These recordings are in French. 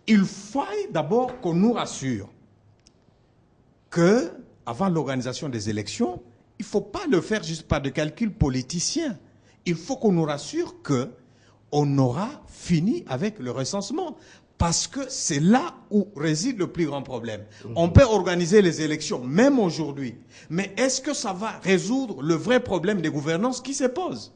il faut d'abord qu'on nous rassure que, avant l'organisation des élections, il ne faut pas le faire juste par de calculs politiciens. Il faut qu'on nous rassure qu'on aura fini avec le recensement. Parce que c'est là où réside le plus grand problème. On peut organiser les élections, même aujourd'hui. Mais est-ce que ça va résoudre le vrai problème des gouvernances qui se pose?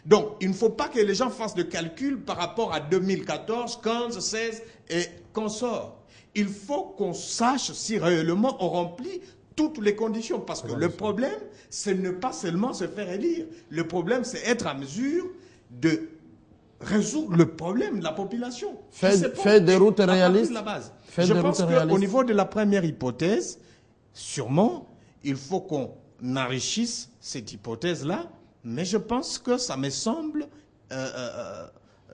Donc, il ne faut pas que les gens fassent de calculs par rapport à 2014, 15, 16 et consorts. Il faut qu'on sache si réellement on remplit toutes les conditions. Parce que le problème, ce n'est pas seulement se faire élire. Le problème, c'est être en mesure de résoudre le problème de la population. Fait des routes réalistes. Je pense qu'au niveau de la première hypothèse, sûrement, il faut qu'on enrichisse cette hypothèse-là, mais je pense que ça me semble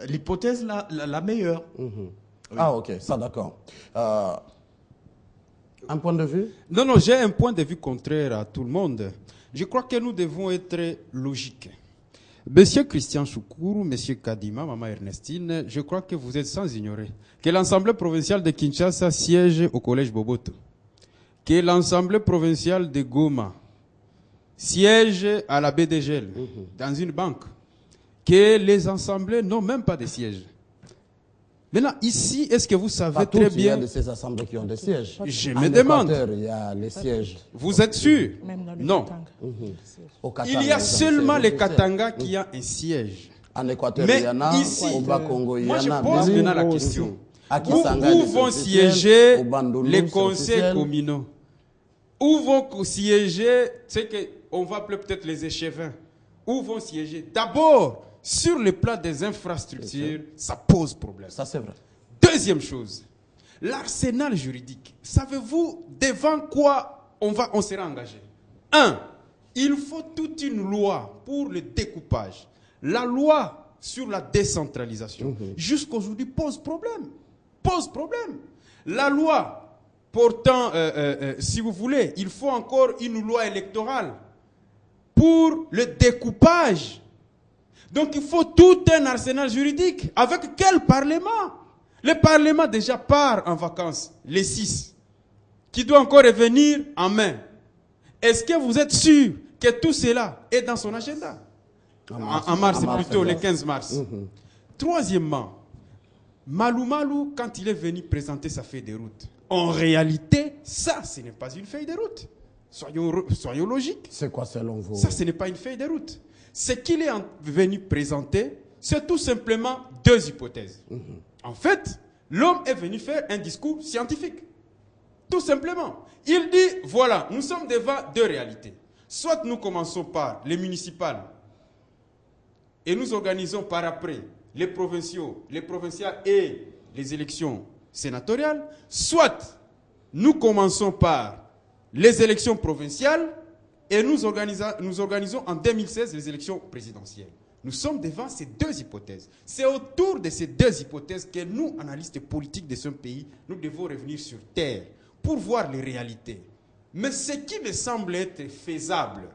l'hypothèse la meilleure. Oui. Ah, ok, ça d'accord. Un point de vue? Non, j'ai un point de vue contraire à tout le monde. Je crois que nous devons être logiques. Monsieur Christian Choukourou, Monsieur Kadima, Maman Ernestine, je crois que vous êtes sans ignorer que l'Assemblée provinciale de Kinshasa siège au collège Boboto, que l'Assemblée provinciale de Goma siège à la BDGL, dans une banque, que les assemblées n'ont même pas de siège. Maintenant, ici, est-ce que vous savez très bien... Il y a de ces assemblées qui ont des sièges. Je me demande. Il y a les sièges. Vous êtes sûr? Non. Il y a seulement les Katanga qui ont un siège. En Équateur, il y en a. Ici, au Bas-Congo, il y en a. moi, je pose maintenant la question. Où vont siéger les conseils communaux? Où vont siéger, c'est qu'on va appeler peut-être les échevins? Où vont siéger? D'abord, sur le plan des infrastructures, ça pose problème. Ça, c'est vrai. Deuxième chose, l'arsenal juridique. Savez-vous devant quoi on sera engagé? Un, il faut toute une loi pour le découpage. La loi sur la décentralisation, jusqu'aujourd'hui, pose problème. Pose problème. La loi portant, si vous voulez, il faut encore une loi électorale pour le découpage. Donc il faut tout un arsenal juridique. Avec quel Parlement? Le Parlement déjà part en vacances, les 6, qui doit encore revenir en mai. Est-ce que vous êtes sûr que tout cela est dans son agenda? En mars, plutôt le 15 mars. Troisièmement, Malou Malou, quand il est venu présenter sa feuille de route, en réalité, ça, ce n'est pas une feuille de route. Soyons logiques. C'est quoi selon vous? Ça, ce n'est pas une feuille de route. Ce qu'il est venu présenter, c'est tout simplement deux hypothèses. En fait, l'homme est venu faire un discours scientifique. Tout simplement. Il dit, voilà, nous sommes devant deux réalités. Soit nous commençons par les municipales et nous organisons par après les provinciaux, les provinciales et les élections sénatoriales. Soit nous commençons par les élections provinciales et nous organisons en 2016 les élections présidentielles. Nous sommes devant ces deux hypothèses. C'est autour de ces deux hypothèses que nous, analystes politiques de ce pays, nous devons revenir sur terre pour voir les réalités. Mais ce qui me semble être faisable,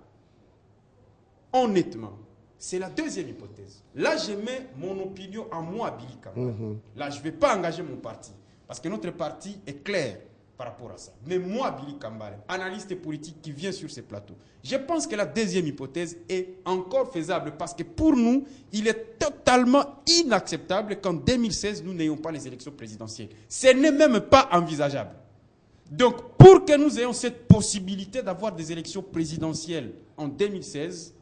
honnêtement, c'est la deuxième hypothèse. Là, je mets mon opinion à moi, Billy Kambale. Là, je ne vais pas engager mon parti, parce que notre parti est clair par rapport à ça. Mais moi, Billy Kambale, analyste politique qui vient sur ces plateaux, je pense que la deuxième hypothèse est encore faisable parce que pour nous, il est totalement inacceptable qu'en 2016, nous n'ayons pas les élections présidentielles. Ce n'est même pas envisageable. Donc, pour que nous ayons cette possibilité d'avoir des élections présidentielles en 2016,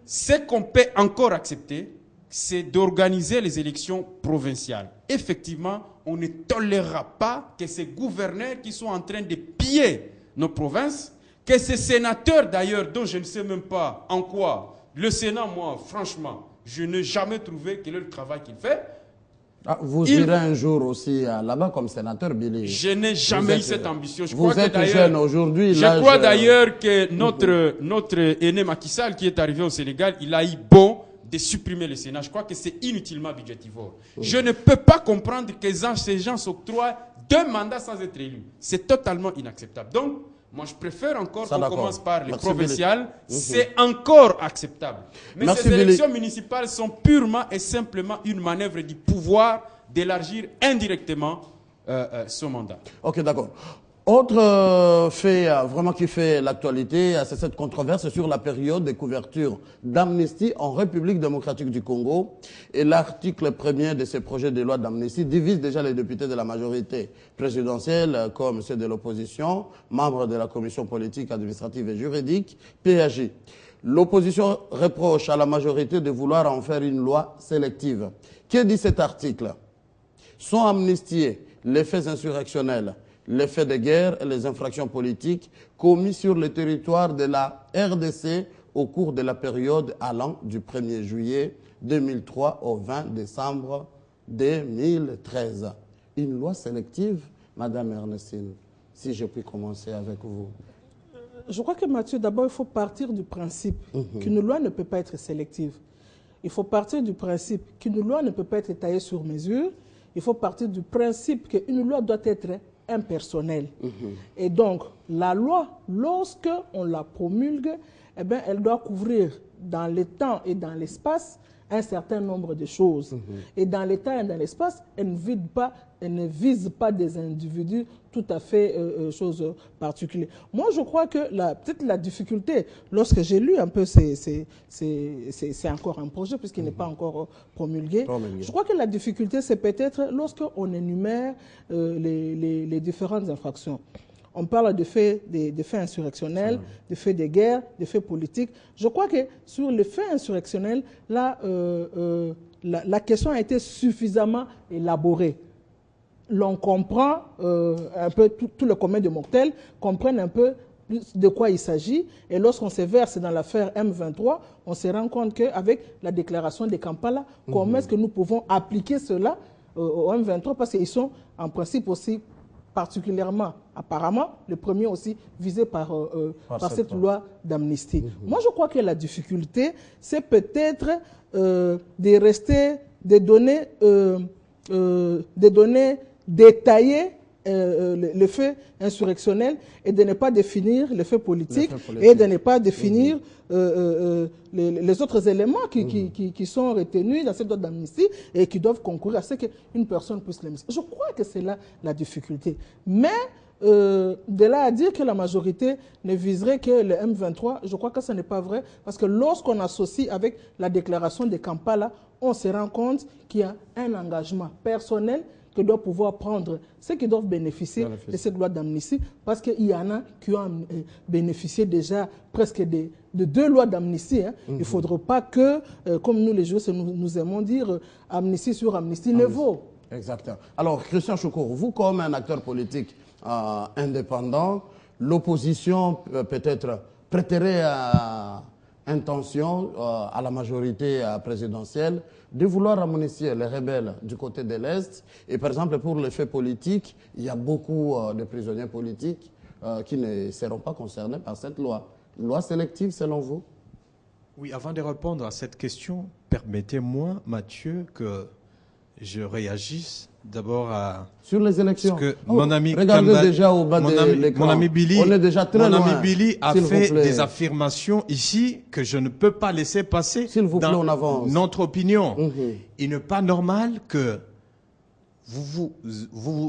ce qu'on peut encore accepter, c'est d'organiser les élections provinciales. Effectivement, on ne tolérera pas que ces gouverneurs qui sont en train de piller nos provinces, que ces sénateurs d'ailleurs, dont je ne sais même pas en quoi, le Sénat, moi, franchement, je n'ai jamais trouvé quel est le travail qu'il fait. Ah, vous irez un jour aussi là-bas comme sénateur, Billy. Je n'ai jamais eu cette ambition. Vous êtes jeune aujourd'hui. Je crois d'ailleurs que notre aîné Macky Sall qui est arrivé au Sénégal, il a eu bon de supprimer le Sénat. Je crois que c'est inutilement budgétivore. Je ne peux pas comprendre que ces gens s'octroient 2 mandats sans être élus. C'est totalement inacceptable. Donc, moi, je préfère encore qu'on commence par les provinciales. C'est encore acceptable. Mais ces élections municipales sont purement et simplement une manœuvre du pouvoir d'élargir indirectement son mandat. Ok, d'accord. Autre fait vraiment qui fait l'actualité, c'est cette controverse sur la période de couverture d'amnistie en République démocratique du Congo. Et l'article 1er de ce projet de loi d'amnistie divise déjà les députés de la majorité présidentielle comme ceux de l'opposition, membres de la commission politique, administrative et juridique, PAJ. L'opposition reproche à la majorité de vouloir en faire une loi sélective. Que dit cet article? Sont amnistiés les faits insurrectionnels, les faits de guerre et les infractions politiques commis sur le territoire de la RDC au cours de la période allant du 1er juillet 2003 au 20 décembre 2013. Une loi sélective, Madame Ernestine, si je puis commencer avec vous. Je crois que Mathieu, d'abord, il faut partir du principe qu'une loi ne peut pas être sélective. Il faut partir du principe qu'une loi ne peut pas être taillée sur mesure. Il faut partir du principe qu'une loi doit être impersonnelle. Et donc, la loi, lorsque on la promulgue, eh bien, elle doit couvrir dans le temps et dans l'espace un certain nombre de choses. Et dans le temps et dans l'espace, elle ne vise pas des individus tout à fait choses particulières. Moi, je crois que peut-être la difficulté, lorsque j'ai lu un peu, c'est encore un projet puisqu'il n'est pas encore promulgué. Je crois que la difficulté, c'est peut-être lorsqu'on énumère les différentes infractions. On parle de faits insurrectionnels, de faits de guerre, de faits politiques. Je crois que sur les faits insurrectionnels, là, la question a été suffisamment élaborée. L'on comprend un peu, tout le commun de mortels comprennent un peu de quoi il s'agit. Et lorsqu'on se verse dans l'affaire M23, on se rend compte qu'avec la déclaration de Kampala, comment est-ce que nous pouvons appliquer cela au M23 parce qu'ils sont en principe aussi particulièrement, apparemment, le premier aussi visé par cette loi d'amnistie. Moi, je crois que la difficulté, c'est peut-être de donner détailler le fait insurrectionnel et de ne pas définir le fait politique et de ne pas définir les autres éléments qui sont retenus dans cette loi d'amnistie et qui doivent concourir à ce qu'une personne puisse les mettre. Je crois que c'est là la difficulté. Mais de là à dire que la majorité ne viserait que le M23, je crois que ce n'est pas vrai parce que lorsqu'on associe avec la déclaration de Kampala, on se rend compte qu'il y a un engagement personnel que doivent pouvoir prendre ceux qui doivent bénéficier de cette loi d'amnistie, parce qu'il y en a qui ont bénéficié déjà presque de 2 lois d'amnistie. Il ne faudra pas que, comme nous les juristes, nous aimons dire, amnistie sur amnistie ne vaut. Exactement. Alors, Christian Choukour, vous comme un acteur politique indépendant, l'opposition peut-être prêterait intention à la majorité présidentielle de vouloir amnistier les rebelles du côté de l'Est. Et par exemple, pour les faits politiques, il y a beaucoup de prisonniers politiques qui ne seront pas concernés par cette loi. Loi sélective, selon vous? Oui, avant de répondre à cette question, permettez-moi, Mathieu, que je réagisse d'abord à... Sur les élections. Que mon ami regardez Kamba, déjà au bas de l'écran. Mon ami Billy, on est déjà très loin. Mon ami Billy a fait des affirmations ici que je ne peux pas laisser passer dans on avance. Notre opinion. Il n'est pas normal que vous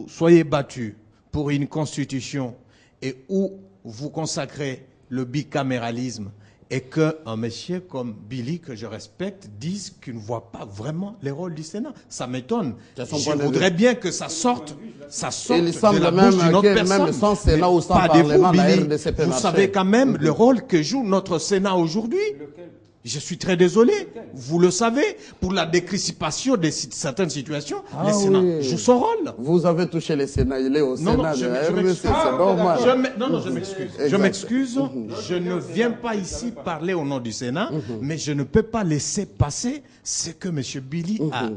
soyez battus pour une constitution et où vous consacrez le bicaméralisme et qu'un monsieur comme Billy, que je respecte, dise qu'il ne voit pas vraiment les rôles du Sénat. Ça m'étonne. Je voudrais bien que ça sorte de la bouche d'une autre personne. Même sans Sénat ou sans pas Parlement, de vous, la Billy. RDC peut Vous marcher. savez quand même le rôle que joue notre Sénat aujourd'hui. Je suis très désolé. Vous le savez, pour la décrispation de certaines situations, le Sénat joue son rôle. Vous avez touché le Sénat, il est au Sénat de la RDC, c'est normal. Je m'excuse. Je m'excuse. Je ne viens pas ici parler au nom du Sénat, mais je ne peux pas laisser passer ce que M. Billy a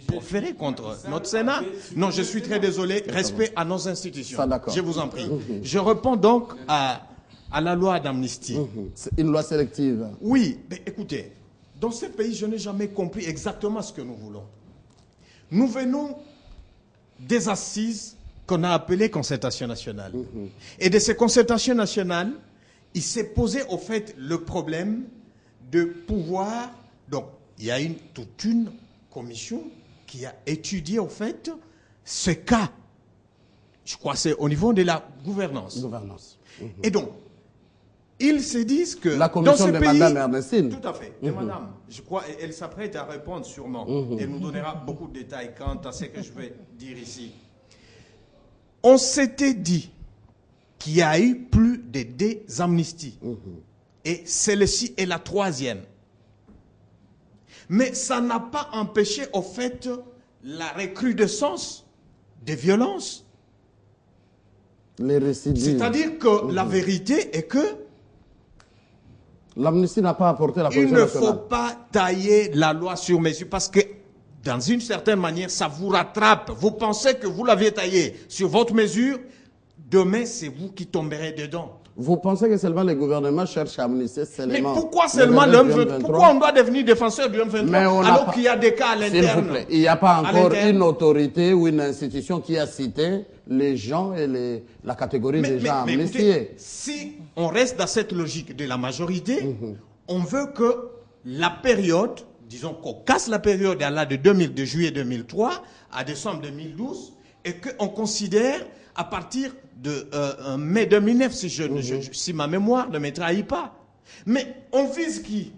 proféré contre notre Sénat. Non, je suis très désolé. Respect à nos institutions. Je vous en prie. Je réponds donc à la loi d'amnistie. Une loi sélective. Oui, mais écoutez, dans ce pays, je n'ai jamais compris exactement ce que nous voulons. Nous venons des assises qu'on a appelées concertation nationale. Et de ces concertations nationales, il s'est posé au fait le problème de pouvoir... Donc, il y a toute une commission qui a étudié au fait ce cas Je crois que c'est au niveau de la gouvernance. Gouvernance. Et donc, ils se disent que La commission dans ce de pays, Madame Ernestine. Tout à fait. Et madame, je crois, elle s'apprête à répondre sûrement. Elle nous donnera beaucoup de détails quant à ce que je vais dire ici. On s'était dit qu'il y a eu plus de 2 amnisties. Et celle-ci est la 3e. Mais ça n'a pas empêché, au fait, la recrudescence des violences. Les récidives. C'est-à-dire que la vérité est que l'amnistie n'a pas apporté la il politique ne nationale. faut pas tailler la loi sur mesure parce que, dans une certaine manière, ça vous rattrape. Vous pensez que vous l'aviez taillé sur votre mesure, demain, c'est vous qui tomberez dedans. Vous pensez que seulement les gouvernements cherchent à amnistier Mais seulement pourquoi seulement le M23 Pourquoi on doit devenir défenseur du M23 alors qu'il y a des cas à S'il vous l'interne? plaît, il n'y a pas À encore l'interne. une autorité ou une institution qui a cité les gens et la catégorie des gens mais amnistiés. écoutez, si on reste dans cette logique de la majorité, on veut que la période, disons qu'on casse la période allant de juillet 2003 à décembre 2012 et qu'on considère à partir de mai 2009, si ma mémoire ne me trahit pas. Mais on vise qui?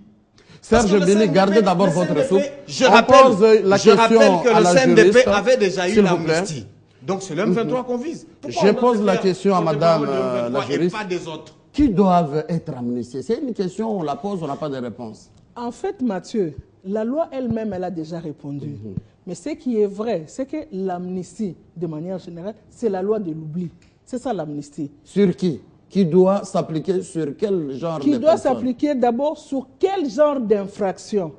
Parce Serge que le Billy, CNDP gardez d'abord votre CNDP, soupe. Je On rappelle pose la que question à le la CNDP juriste, avait déjà eu s'il vous plaît. l'amnistie. Donc c'est le M23 qu'on vise. Pourquoi Je on doit pose se la faire question à porte-parole madame, du M23 la juriste. et pas des autres? Qui doivent être amnistiés? C'est une question, on la pose, on n'a pas de réponse. En fait, Mathieu, la loi elle-même, elle a déjà répondu. Mais ce qui est vrai, c'est que l'amnistie, de manière générale, c'est la loi de l'oubli. C'est ça l'amnistie. Sur qui? Qui doit s'appliquer sur quel genre Qui de doit personnes? s'appliquer d'abord sur quel genre d'infraction?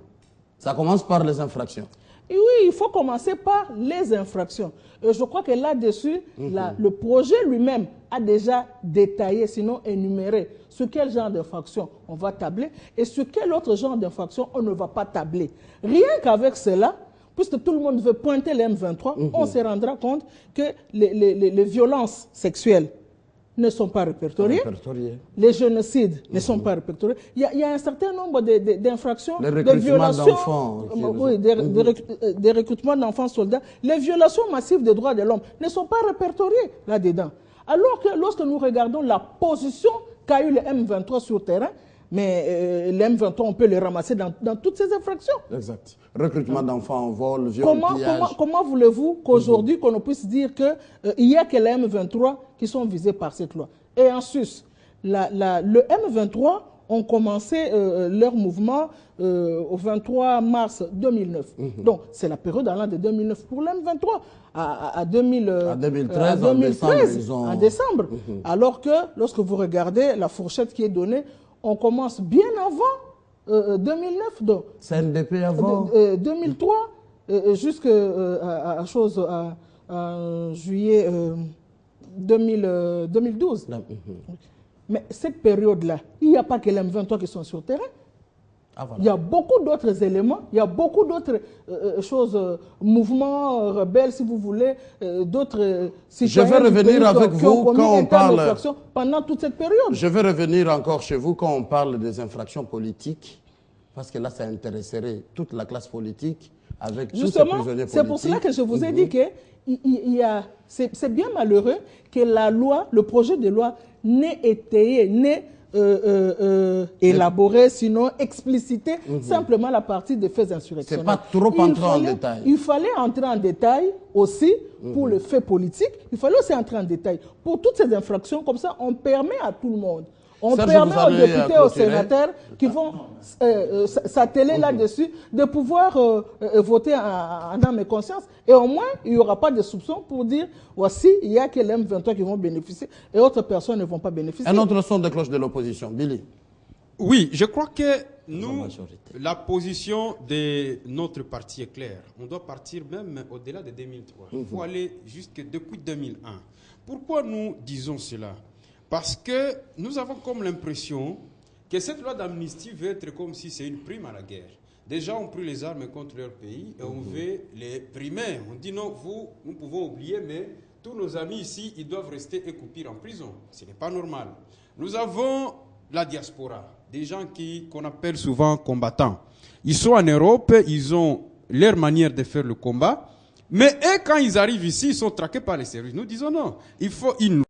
Ça commence par les infractions. Et oui, il faut commencer par les infractions. Et je crois que là-dessus, le projet lui-même a déjà détaillé, sinon énuméré, sur quel genre d'infraction on va tabler et sur quel autre genre d'infraction on ne va pas tabler. Rien qu'avec cela, puisque tout le monde veut pointer les M23, on se rendra compte que les violences sexuelles ne sont pas répertoriées. Les génocides ne sont pas répertoriés. Il y a un certain nombre d'infractions, de violations, des recrutements d'enfants soldats. Les violations massives des droits de l'homme ne sont pas répertoriées là-dedans. Alors que lorsque nous regardons la position qu'a eu le M23 sur le terrain, mais les M23, on peut les ramasser dans toutes ces infractions. Exact. Recrutement d'enfants en vol, viol, pillage. Comment voulez-vous qu'aujourd'hui, qu'on puisse dire qu'il n'y a que les M23 qui sont visés par cette loi? Et en sus, le M23 ont commencé leur mouvement au 23 mars 2009. Donc, c'est la période allant de 2009 pour le M23 à 2013, en décembre. Alors que, lorsque vous regardez la fourchette qui est donnée, on commence bien avant 2009, donc CNDP avant 2003 jusqu'à juillet 2012. Mais cette période-là, il n'y a pas que les M23 qui sont sur le terrain. Voilà. Il y a beaucoup d'autres éléments, il y a beaucoup d'autres choses, mouvements rebelles, si vous voulez, d'autres citoyens. Je vais revenir avec vous quand on parle pendant toute cette période. Je vais revenir encore chez vous quand on parle des infractions politiques, parce que là, ça intéresserait toute la classe politique avec tous ces prisonniers politiques. C'est pour cela que je vous ai dit que c'est bien malheureux que la loi, le projet de loi n'ait étayé, n'ait élaboré, sinon explicité simplement la partie des faits insurrectionnels. C'est pas trop entrer en détail. Il fallait entrer en détail aussi pour le fait politique. Il fallait aussi entrer en détail pour toutes ces infractions. Comme ça, on permet à tout le monde. On permet aux députés, aux sénateurs qui vont s'atteler là-dessus de pouvoir voter en âme et conscience. Et au moins, il n'y aura pas de soupçons pour dire voici, il y a que les M23 qui vont bénéficier et autres personnes ne vont pas bénéficier. Un autre son de cloche de l'opposition. Billy. Oui, je crois que nous, la position de notre parti est claire. On doit partir même au-delà de 2003. Il faut aller jusque depuis 2001. Pourquoi nous disons cela? Parce que nous avons comme l'impression que cette loi d'amnistie veut être comme si c'est une prime à la guerre. Des gens ont pris les armes contre leur pays et on veut les primer. On dit non, nous pouvons oublier, mais tous nos amis ici, ils doivent rester et croupir en prison. Ce n'est pas normal. Nous avons la diaspora, des gens qu'on appelle souvent combattants. Ils sont en Europe, ils ont leur manière de faire le combat. Mais eux, quand ils arrivent ici, ils sont traqués par les services. Nous disons non. Il faut une